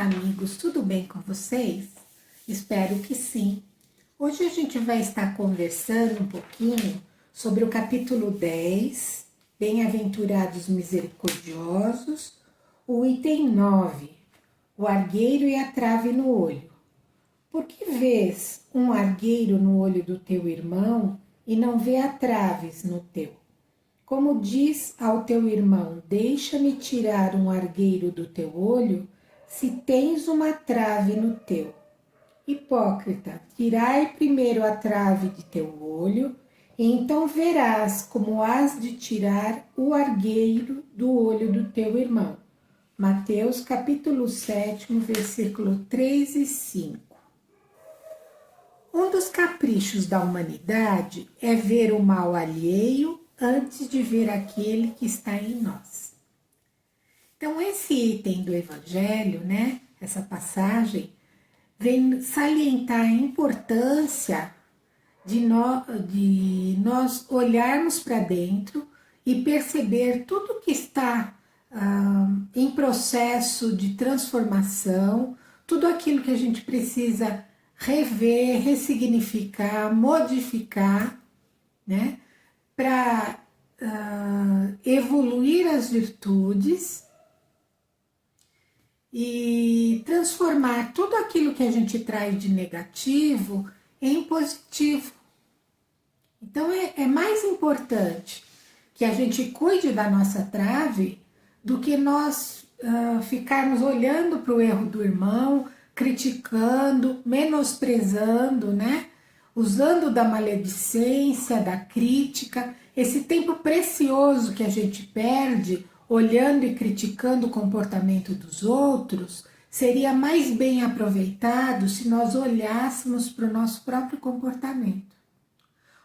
amigos, tudo bem com vocês? Espero que sim. Hoje a gente vai estar conversando um pouquinho sobre o capítulo 10, Bem-aventurados misericordiosos, o item 9, o argueiro e a trave no olho. Por que vês um argueiro no olho do teu irmão e não vê a traves no teu? Como diz ao teu irmão, deixa-me tirar um argueiro do teu olho, se tens uma trave no teu. Hipócrita, tirai primeiro a trave de teu olho, e então verás como has de tirar o argueiro do olho do teu irmão. Mateus capítulo 7, versículo 3 e 5. Um dos caprichos da humanidade é ver o mal alheio antes de ver aquele que está em nós. Então, esse item do Evangelho, né, essa passagem, vem salientar a importância de nós olharmos para dentro e perceber tudo que está em processo de transformação, tudo aquilo que a gente precisa rever, ressignificar, modificar, né, para evoluir as virtudes e transformar tudo aquilo que a gente traz de negativo em positivo. Então é mais importante que a gente cuide da nossa trave do que nós ficarmos olhando para o erro do irmão, criticando, menosprezando, né? Usando da maledicência, da crítica, esse tempo precioso que a gente perde olhando e criticando o comportamento dos outros, seria mais bem aproveitado se nós olhássemos para o nosso próprio comportamento.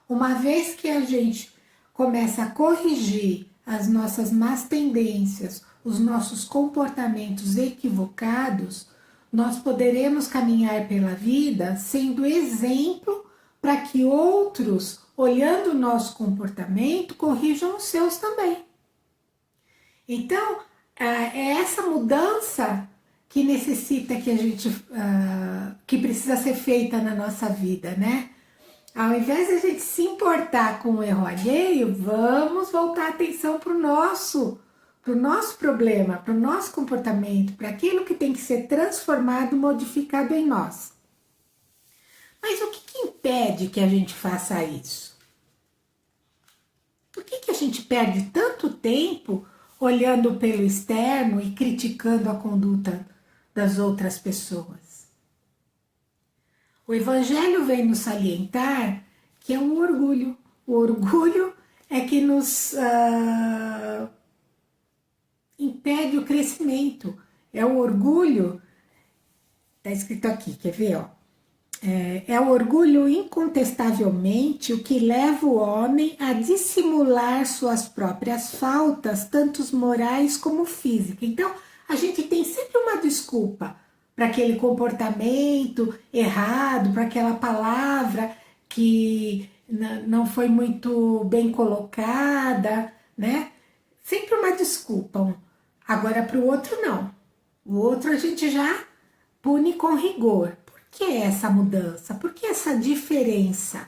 Uma vez que a gente começa a corrigir as nossas más tendências, os nossos comportamentos equivocados, nós poderemos caminhar pela vida sendo exemplo para que outros, olhando o nosso comportamento, corrijam os seus também. Então, é essa mudança que necessita que a gente, que precisa ser feita na nossa vida, né? Ao invés de a gente se importar com o erro alheio, vamos voltar a atenção para o nosso problema, para o nosso comportamento, para aquilo que tem que ser transformado, modificado em nós. Mas o que impede que a gente faça isso? Por que a gente perde tanto tempo olhando pelo externo e criticando a conduta das outras pessoas? O Evangelho vem nos salientar que é um orgulho. O orgulho é que nos impede o crescimento. É o orgulho, está escrito aqui, quer ver? Ó? É o orgulho incontestavelmente o que leva o homem a dissimular suas próprias faltas, tanto morais como físicas. Então, a gente tem sempre uma desculpa para aquele comportamento errado, para aquela palavra que não foi muito bem colocada, né? Sempre uma desculpa. Agora, para o outro, não. O outro a gente já pune com rigor. Por que essa mudança? Por que essa diferença?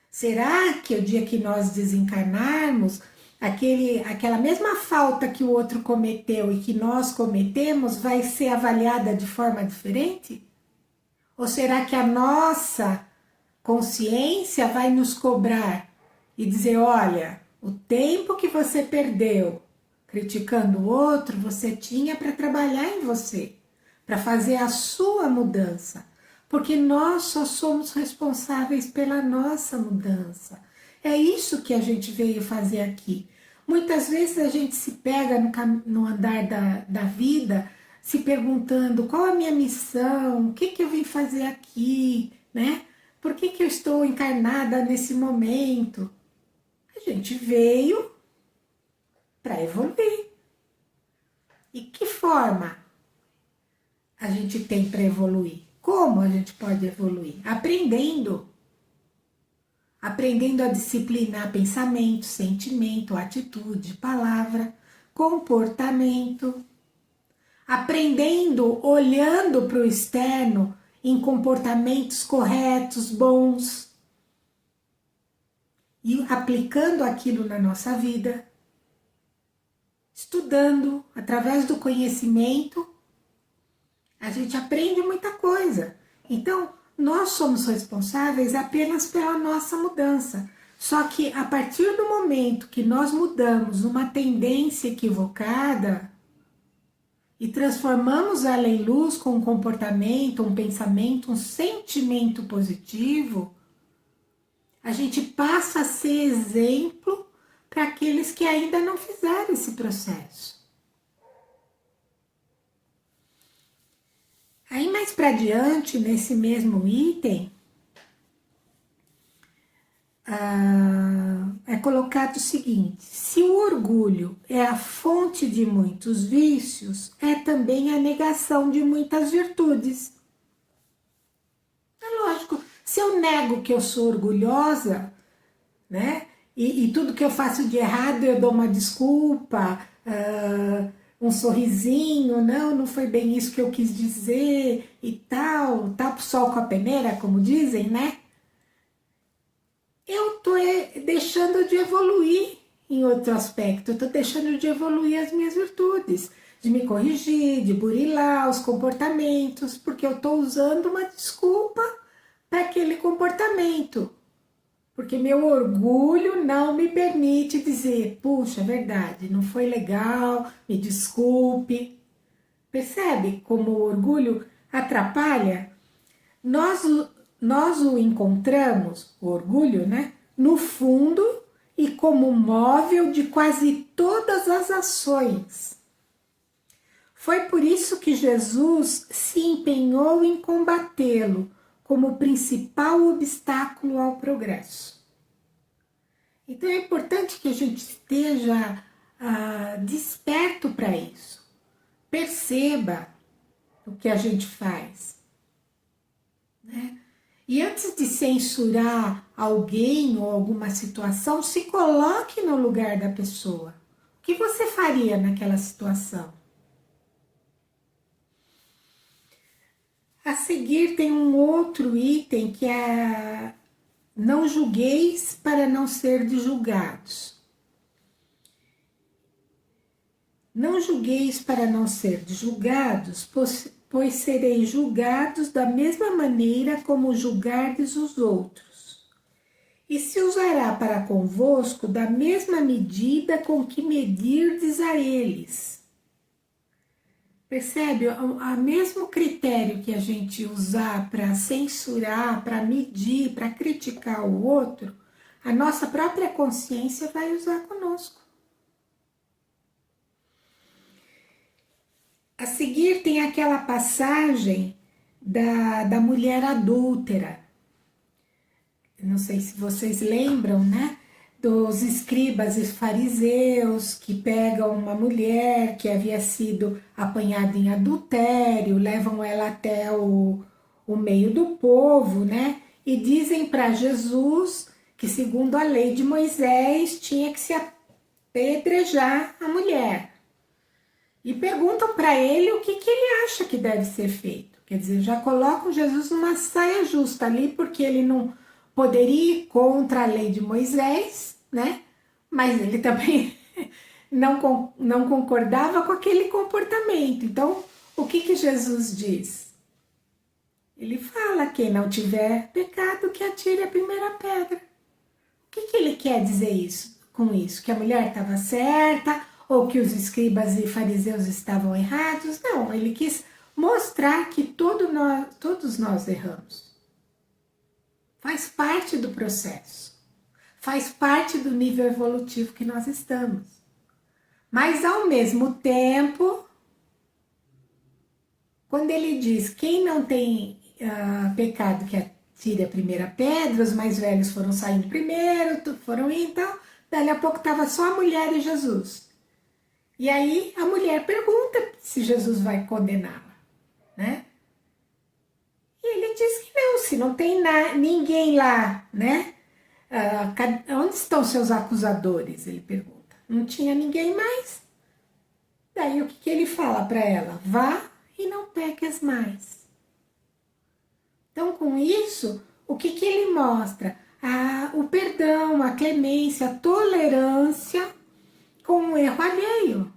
Será que o dia que nós desencarnarmos, aquela mesma falta que o outro cometeu e que nós cometemos vai ser avaliada de forma diferente? Ou será que a nossa consciência vai nos cobrar e dizer, olha, o tempo que você perdeu criticando o outro, você tinha para trabalhar em você, para fazer a sua mudança, porque nós só somos responsáveis pela nossa mudança. É isso que a gente veio fazer aqui. Muitas vezes a gente se pega no andar da vida se perguntando qual a minha missão, o que eu vim fazer aqui, né? Por que eu estou encarnada nesse momento? A gente veio para evoluir. E que forma a gente tem para evoluir? Como a gente pode evoluir? Aprendendo a disciplinar pensamento, sentimento, atitude, palavra, comportamento, aprendendo, olhando para o externo em comportamentos corretos, bons, e aplicando aquilo na nossa vida, estudando, através do conhecimento, a gente aprende muita coisa. Então, nós somos responsáveis apenas pela nossa mudança. Só que a partir do momento que nós mudamos uma tendência equivocada e transformamos ela em luz com um comportamento, um pensamento, um sentimento positivo, a gente passa a ser exemplo para aqueles que ainda não fizeram esse processo. Aí mais para diante, nesse mesmo item, é colocado o seguinte: se o orgulho é a fonte de muitos vícios, é também a negação de muitas virtudes. É lógico, se eu nego que eu sou orgulhosa, né, e tudo que eu faço de errado eu dou uma desculpa, um sorrisinho, não foi bem isso que eu quis dizer e tal, tapa o sol com a peneira, como dizem, né? Eu tô deixando de evoluir em outro aspecto, eu tô deixando de evoluir as minhas virtudes, de me corrigir, de burilar os comportamentos, porque eu tô usando uma desculpa para aquele comportamento. Porque meu orgulho não me permite dizer, puxa, é verdade, não foi legal, me desculpe. Percebe como o orgulho atrapalha? Nós o encontramos, o orgulho, né, no fundo e como móvel de quase todas as ações. Foi por isso que Jesus se empenhou em combatê-lo como principal obstáculo ao progresso. Então é importante que a gente esteja desperto para isso. Perceba o que a gente faz, né? E antes de censurar alguém ou alguma situação, se coloque no lugar da pessoa. O que você faria naquela situação? A seguir tem um outro item que é: não julgueis para não ser julgados. Não julgueis para não ser julgados, pois sereis julgados da mesma maneira como julgardes os outros. E se usará para convosco da mesma medida com que medirdes a eles. Percebe? O mesmo critério que a gente usar para censurar, para medir, para criticar o outro, a nossa própria consciência vai usar conosco. A seguir tem aquela passagem da mulher adúltera. Não sei se vocês lembram, né? Dos escribas e fariseus que pegam uma mulher que havia sido apanhada em adultério, levam ela até o meio do povo, né? E dizem para Jesus que, segundo a lei de Moisés, tinha que se apedrejar a mulher. E perguntam para ele o que ele acha que deve ser feito. Quer dizer, já colocam Jesus numa saia justa ali, porque ele não poderia ir contra a lei de Moisés, né? Mas ele também não concordava com aquele comportamento. Então, o que Jesus diz? Ele fala: quem não tiver pecado, que atire a primeira pedra. O que ele quer dizer com isso? Que a mulher estava certa ou que os escribas e fariseus estavam errados? Não, ele quis mostrar que todos nós erramos. Faz parte do processo, faz parte do nível evolutivo que nós estamos. Mas, ao mesmo tempo, quando ele diz: quem não tem pecado que atire a primeira pedra, os mais velhos foram saindo primeiro, foram indo, então, dali a pouco estava só a mulher e Jesus. E aí a mulher pergunta se Jesus vai condená-la, né? E ele diz que não, se não tem ninguém lá, né? Onde estão seus acusadores? Ele pergunta. Não tinha ninguém mais. Daí o que ele fala para ela? Vá e não peques mais. Então, com isso, o que ele mostra? O perdão, a clemência, a tolerância com o erro alheio.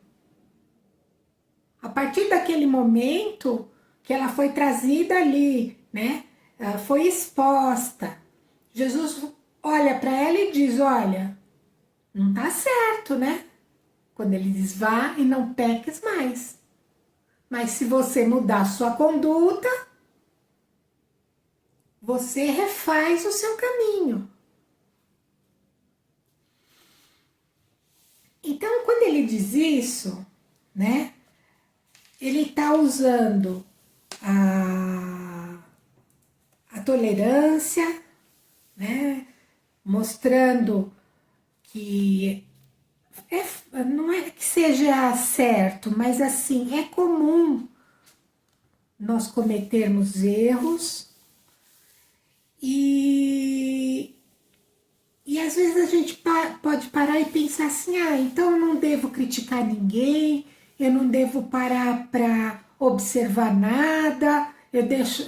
A partir daquele momento que ela foi trazida ali, né? Ela foi exposta. Jesus olha para ela e diz, olha, não tá certo, né? Quando ele diz, vá e não peques mais. Mas se você mudar sua conduta, você refaz o seu caminho. Então, quando ele diz isso, né? Ele está usando a tolerância, né? Mostrando que não é que seja certo, mas assim, é comum nós cometermos erros e às vezes a gente pode parar e pensar assim, então eu não devo criticar ninguém, eu não devo parar para observar nada, eu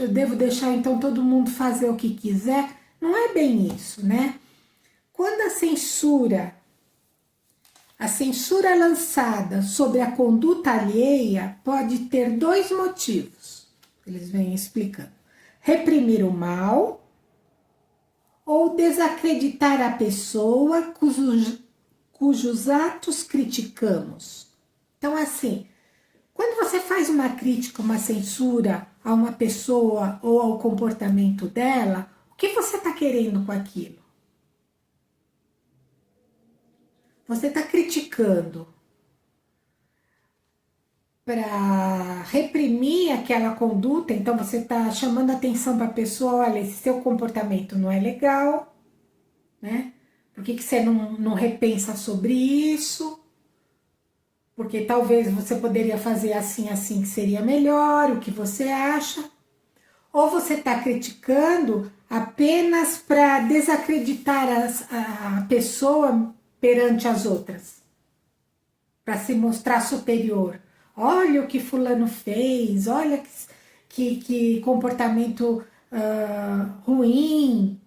devo deixar então todo mundo fazer o que quiser. Não é bem isso, né? Quando a censura lançada sobre a conduta alheia pode ter dois motivos. Eles vêm explicando. Reprimir o mal ou desacreditar a pessoa cujos atos criticamos. Então, assim, quando você faz uma crítica, uma censura a uma pessoa ou ao comportamento dela, o que você está querendo com aquilo? Você está criticando para reprimir aquela conduta, então você está chamando a atenção para a pessoa, olha, esse seu comportamento não é legal, né? Por que você não repensa sobre isso? Porque talvez você poderia fazer assim, assim, que seria melhor, o que você acha? Ou você está criticando apenas para desacreditar a pessoa perante as outras? Para se mostrar superior. Olha o que fulano fez, olha que comportamento ruim.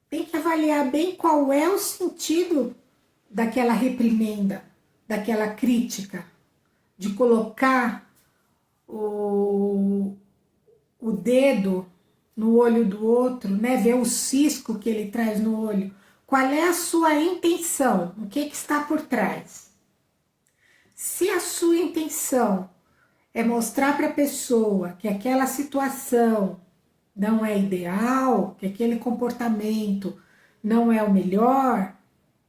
Tem que avaliar bem qual é o sentido daquela reprimenda, daquela crítica, de colocar o dedo no olho do outro, né? Ver o cisco que ele traz no olho. Qual é a sua intenção? O que está por trás? Se a sua intenção é mostrar para a pessoa que aquela situação não é ideal, que aquele comportamento não é o melhor,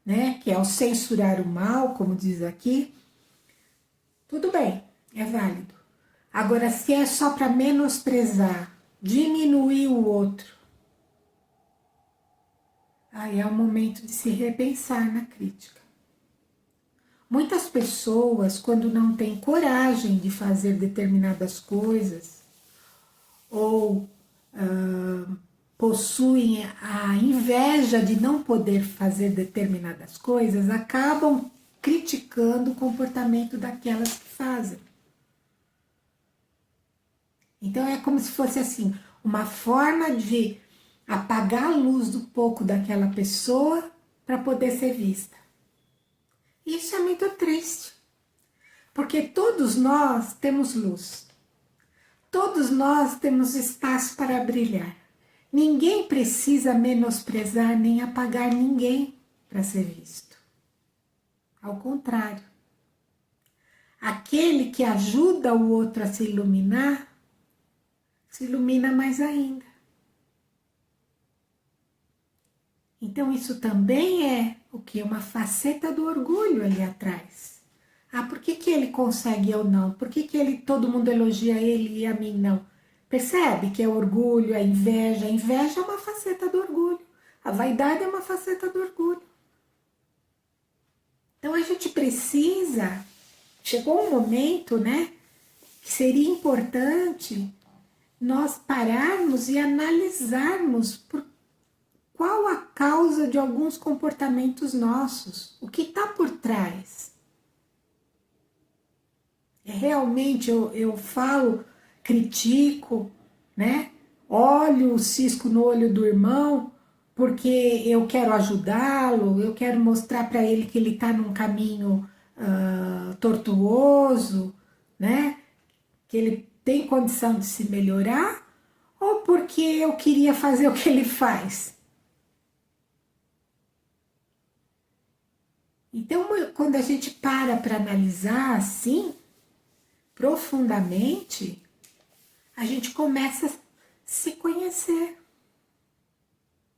né? Que é o censurar o mal, como diz aqui, tudo bem, é válido. Agora, se é só para menosprezar, diminuir o outro, aí é o momento de se repensar na crítica. Muitas pessoas, quando não têm coragem de fazer determinadas coisas, ou possuem a inveja de não poder fazer determinadas coisas, acabam criticando o comportamento daquelas que fazem. Então é como se fosse assim, uma forma de apagar a luz do pouco daquela pessoa para poder ser vista. Isso é muito triste, porque todos nós temos luz, todos nós temos espaço para brilhar. Ninguém precisa menosprezar nem apagar ninguém para ser visto. Ao contrário, aquele que ajuda o outro a se ilumina mais ainda. Então isso também é o que? Uma faceta do orgulho ali atrás. Por que ele consegue e eu não? Por que todo mundo elogia ele e a mim não? Percebe que é orgulho, a inveja. A inveja é uma faceta do orgulho. A vaidade é uma faceta do orgulho. Então a gente precisa, chegou um momento, né, que seria importante nós pararmos e analisarmos qual a causa de alguns comportamentos nossos, o que está por trás. realmente eu falo, critico, né? Olho o cisco no olho do irmão porque eu quero ajudá-lo, eu quero mostrar para ele que ele está num caminho tortuoso, né? Que ele tem condição de se melhorar, ou porque eu queria fazer o que ele faz. Então, quando a gente para analisar assim, profundamente, a gente começa a se conhecer,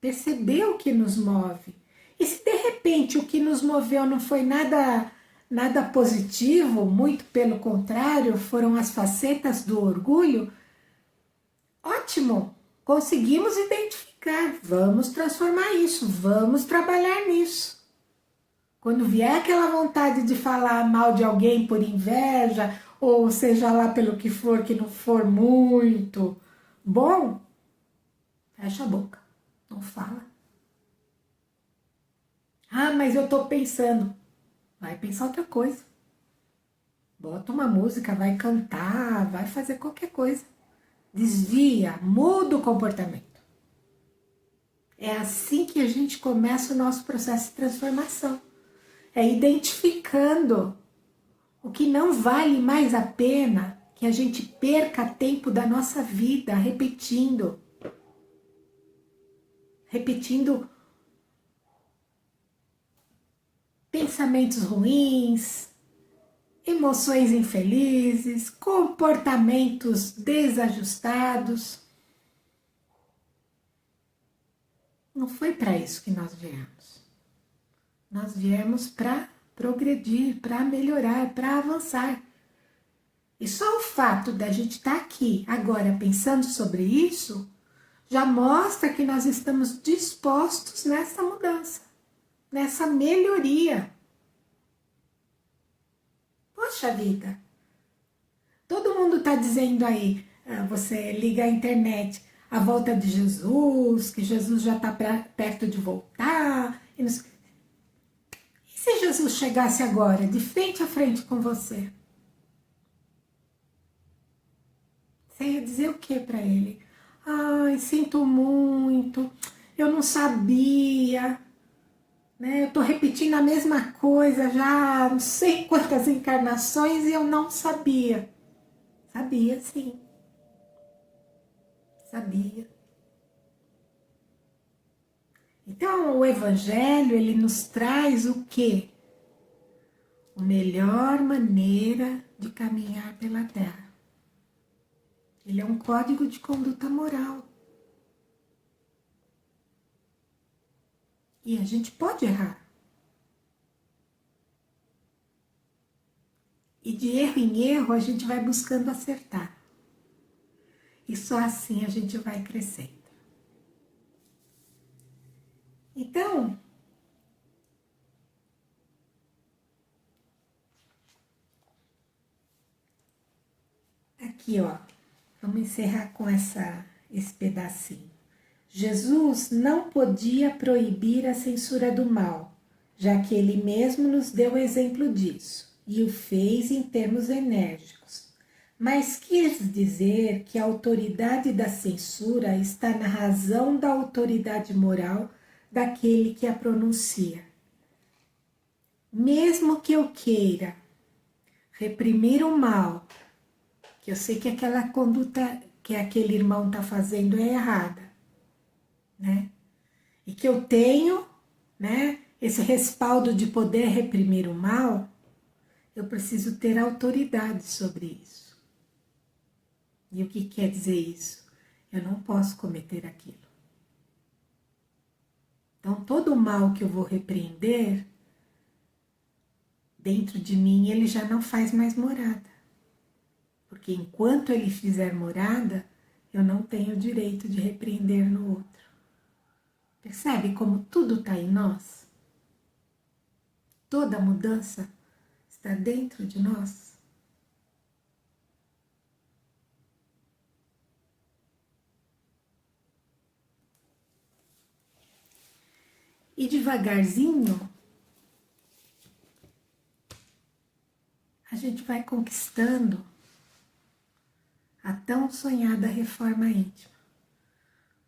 perceber o que nos move. E se de repente o que nos moveu não foi nada positivo, muito pelo contrário, foram as facetas do orgulho, ótimo, conseguimos identificar, vamos transformar isso, vamos trabalhar nisso. Quando vier aquela vontade de falar mal de alguém por inveja, ou seja lá pelo que não for muito bom, fecha a boca, não fala. Ah, mas eu tô pensando. Vai pensar outra coisa. Bota uma música, vai cantar, vai fazer qualquer coisa. Desvia, muda o comportamento. É assim que a gente começa o nosso processo de transformação. É identificando o que não vale mais a pena que a gente perca tempo da nossa vida repetindo pensamentos ruins, emoções infelizes, comportamentos desajustados. Não foi para isso que nós viemos. Nós viemos para progredir, para melhorar, para avançar. E só o fato da gente estar aqui agora pensando sobre isso já mostra que nós estamos dispostos nessa mudança, nessa melhoria. Poxa vida, todo mundo está dizendo aí, você liga a internet, a volta de Jesus, que Jesus já está perto de voltar. E se Jesus chegasse agora, de frente a frente com você? Você ia dizer o que para ele? Ai, sinto muito, eu não sabia, né? Eu tô repetindo a mesma coisa já não sei quantas encarnações e eu não sabia. Sabia, sim. Sabia. Então, o Evangelho, ele nos traz o quê? A melhor maneira de caminhar pela Terra. Ele é um código de conduta moral. E a gente pode errar. E de erro em erro, a gente vai buscando acertar. E só assim a gente vai crescendo. Então, aqui ó, vamos encerrar com esse pedacinho. Jesus não podia proibir a censura do mal, já que ele mesmo nos deu exemplo disso, e o fez em termos enérgicos. Mas quis dizer que a autoridade da censura está na razão da autoridade moral daquele que a pronuncia. Mesmo que eu queira reprimir o mal, que eu sei que aquela conduta que aquele irmão está fazendo é errada, né? E que eu tenho, né, esse respaldo de poder reprimir o mal, eu preciso ter autoridade sobre isso. E o que quer dizer isso? Eu não posso cometer aquilo. Então, todo o mal que eu vou repreender, dentro de mim, ele já não faz mais morada. Porque enquanto ele fizer morada, eu não tenho o direito de repreender no outro. Percebe como tudo está em nós? Toda mudança está dentro de nós. E devagarzinho, a gente vai conquistando a tão sonhada reforma íntima.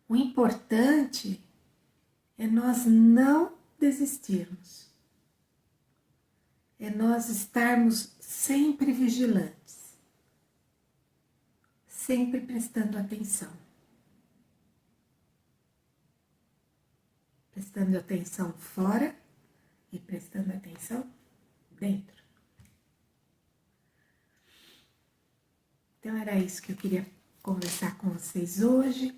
O importante é nós não desistirmos, é nós estarmos sempre vigilantes, sempre prestando atenção. Prestando atenção fora e prestando atenção dentro. Então era isso que eu queria conversar com vocês hoje.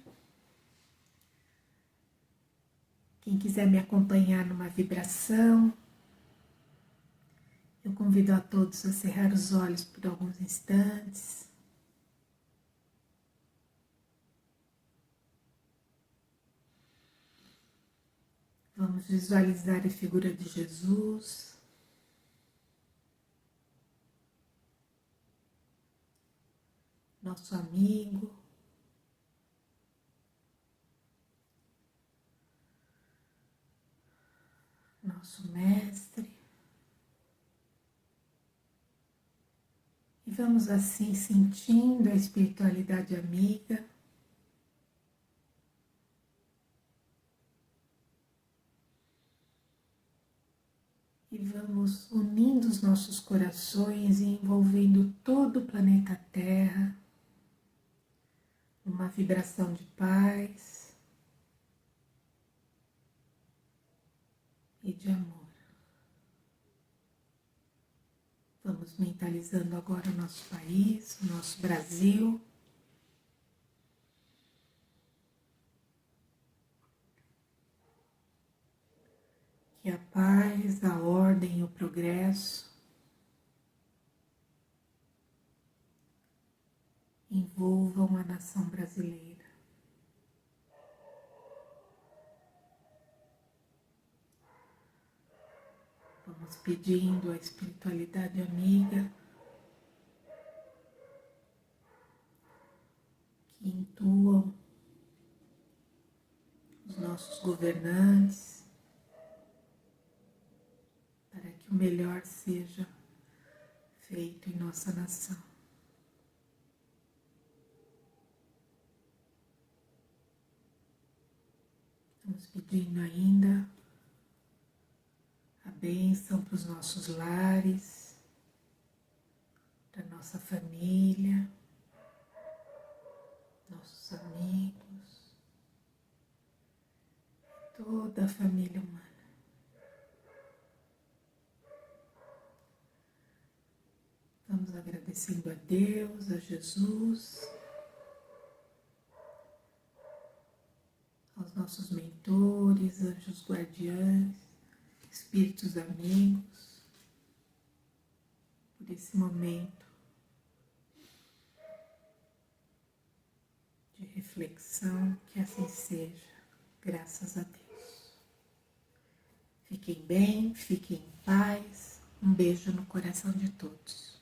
Quem quiser me acompanhar numa vibração, eu convido a todos a cerrar os olhos por alguns instantes. Vamos visualizar a figura de Jesus. Nosso amigo. Nosso mestre. E vamos assim sentindo a espiritualidade amiga. E vamos unindo os nossos corações e envolvendo todo o planeta Terra numa vibração de paz e de amor. Vamos mentalizando agora o nosso país, o nosso Brasil. Que a paz, a ordem e o progresso envolvam a nação brasileira. Vamos pedindo à espiritualidade amiga que intuam os nossos governantes para que o melhor seja feito em nossa nação. Estamos pedindo ainda a bênção para os nossos lares, para a nossa família, nossos amigos, toda a família humana. Vamos agradecendo a Deus, a Jesus, aos nossos mentores, anjos guardiães, espíritos amigos, por esse momento de reflexão, que assim seja, graças a Deus. Fiquem bem, fiquem em paz, um beijo no coração de todos.